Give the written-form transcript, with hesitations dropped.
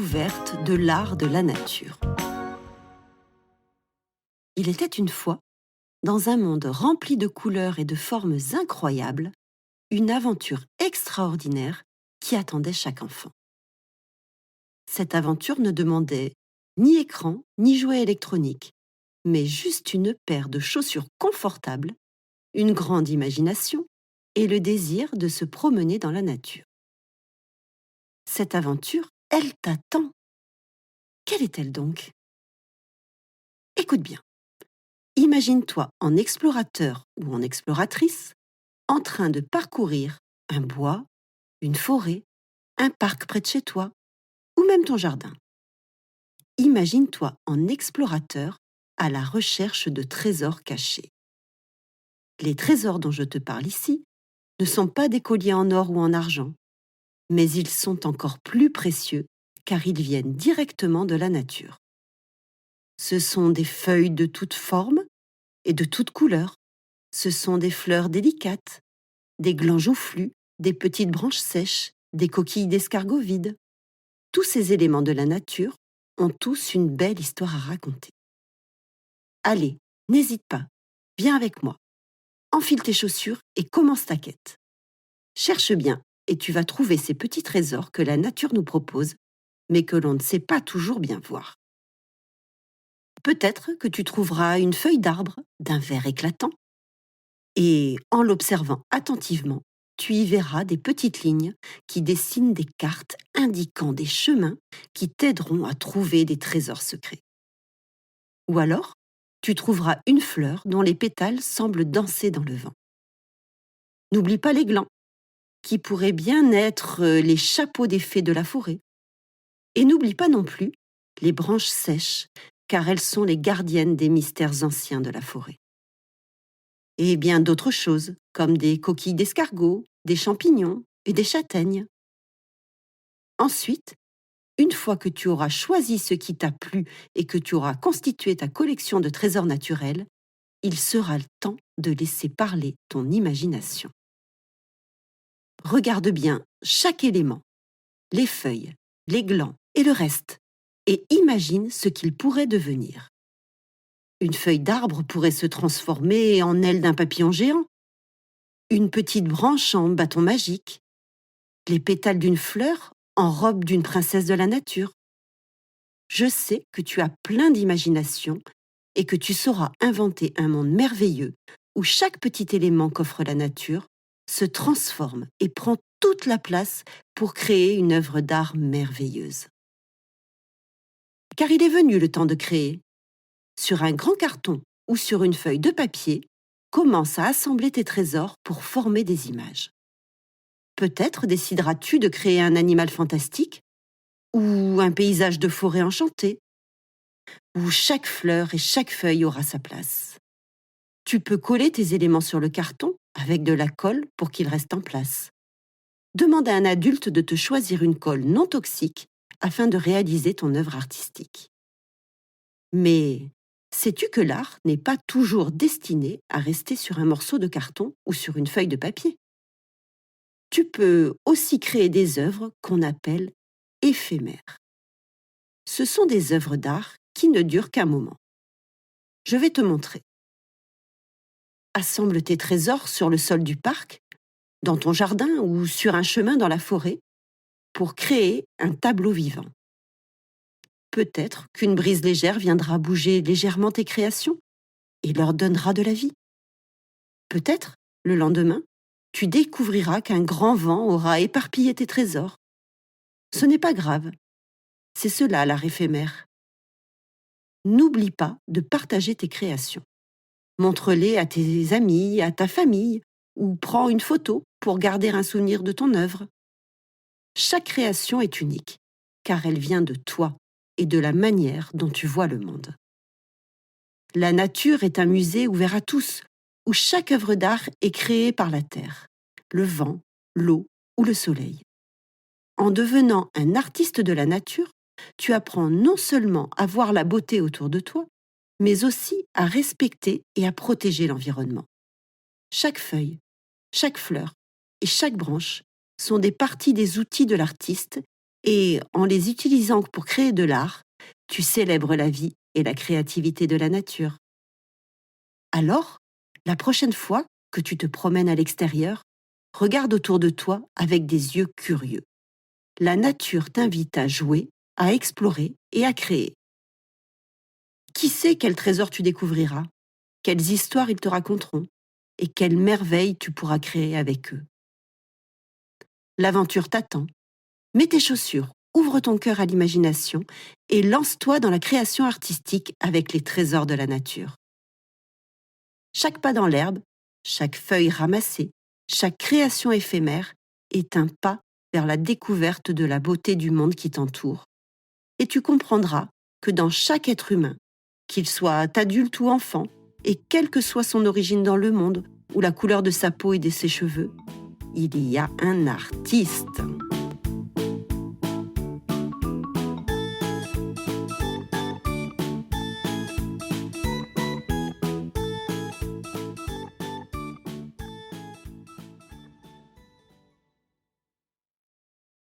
découverte de l'art de la nature. Il était une fois, dans un monde rempli de couleurs et de formes incroyables, une aventure extraordinaire qui attendait chaque enfant. Cette aventure ne demandait ni écran, ni jouets électroniques, mais juste une paire de chaussures confortables, une grande imagination et le désir de se promener dans la nature. Cette aventure, elle t'attend. Quelle est-elle donc? Écoute bien. Imagine-toi en explorateur ou en exploratrice en train de parcourir un bois, une forêt, un parc près de chez toi ou même ton jardin. Imagine-toi en explorateur à la recherche de trésors cachés. Les trésors dont je te parle ici ne sont pas des colliers en or ou en argent, mais ils sont encore plus précieux car ils viennent directement de la nature. Ce sont des feuilles de toutes formes et de toutes couleurs. Ce sont des fleurs délicates, des glands joufflus, des petites branches sèches, des coquilles d'escargots vides. Tous ces éléments de la nature ont tous une belle histoire à raconter. Allez, n'hésite pas, viens avec moi. Enfile tes chaussures et commence ta quête. Cherche bien et tu vas trouver ces petits trésors que la nature nous propose, mais que l'on ne sait pas toujours bien voir. Peut-être que tu trouveras une feuille d'arbre d'un vert éclatant, et en l'observant attentivement, tu y verras des petites lignes qui dessinent des cartes indiquant des chemins qui t'aideront à trouver des trésors secrets. Ou alors, tu trouveras une fleur dont les pétales semblent danser dans le vent. N'oublie pas les glands, qui pourraient bien être les chapeaux des fées de la forêt. Et n'oublie pas non plus les branches sèches, car elles sont les gardiennes des mystères anciens de la forêt. Et bien d'autres choses, comme des coquilles d'escargots, des champignons et des châtaignes. Ensuite, une fois que tu auras choisi ce qui t'a plu et que tu auras constitué ta collection de trésors naturels, il sera le temps de laisser parler ton imagination. Regarde bien chaque élément, les feuilles, les glands et le reste, et imagine ce qu'il pourrait devenir. Une feuille d'arbre pourrait se transformer en aile d'un papillon géant, une petite branche en bâton magique, les pétales d'une fleur en robe d'une princesse de la nature. Je sais que tu as plein d'imagination et que tu sauras inventer un monde merveilleux où chaque petit élément qu'offre la nature se transforme et prend toute la place pour créer une œuvre d'art merveilleuse. Car il est venu le temps de créer. Sur un grand carton ou sur une feuille de papier, commence à assembler tes trésors pour former des images. Peut-être décideras-tu de créer un animal fantastique ou un paysage de forêt enchantée, où chaque fleur et chaque feuille aura sa place. Tu peux coller tes éléments sur le carton avec de la colle pour qu'ils restent en place. Demande à un adulte de te choisir une colle non toxique afin de réaliser ton œuvre artistique. Mais sais-tu que l'art n'est pas toujours destiné à rester sur un morceau de carton ou sur une feuille de papier? Tu peux aussi créer des œuvres qu'on appelle éphémères. Ce sont des œuvres d'art qui ne durent qu'un moment. Je vais te montrer. Assemble tes trésors sur le sol du parc, dans ton jardin ou sur un chemin dans la forêt pour créer un tableau vivant. Peut-être qu'une brise légère viendra bouger légèrement tes créations et leur donnera de la vie. Peut-être, le lendemain, tu découvriras qu'un grand vent aura éparpillé tes trésors. Ce n'est pas grave. C'est cela l'art éphémère. N'oublie pas de partager tes créations. Montre-les à tes amis, à ta famille, ou prends une photo pour garder un souvenir de ton œuvre. Chaque création est unique, car elle vient de toi et de la manière dont tu vois le monde. La nature est un musée ouvert à tous, où chaque œuvre d'art est créée par la terre, le vent, l'eau ou le soleil. En devenant un artiste de la nature, tu apprends non seulement à voir la beauté autour de toi, mais aussi à respecter et à protéger l'environnement. Chaque feuille, chaque fleur et chaque branche sont des parties des outils de l'artiste Et en les utilisant pour créer de l'art, tu célèbres la vie et la créativité de la nature. Alors, la prochaine fois que tu te promènes à l'extérieur, regarde autour de toi avec des yeux curieux. La nature t'invite à jouer, à explorer et à créer. Qui sait quels trésors tu découvriras, quelles histoires ils te raconteront et quelles merveilles tu pourras créer avec eux. L'aventure t'attend. Mets tes chaussures, ouvre ton cœur à l'imagination et lance-toi dans la création artistique avec les trésors de la nature. Chaque pas dans l'herbe, chaque feuille ramassée, chaque création éphémère est un pas vers la découverte de la beauté du monde qui t'entoure. Et tu comprendras que dans chaque être humain, qu'il soit adulte ou enfant, et quelle que soit son origine dans le monde, ou la couleur de sa peau et de ses cheveux, il y a un artiste.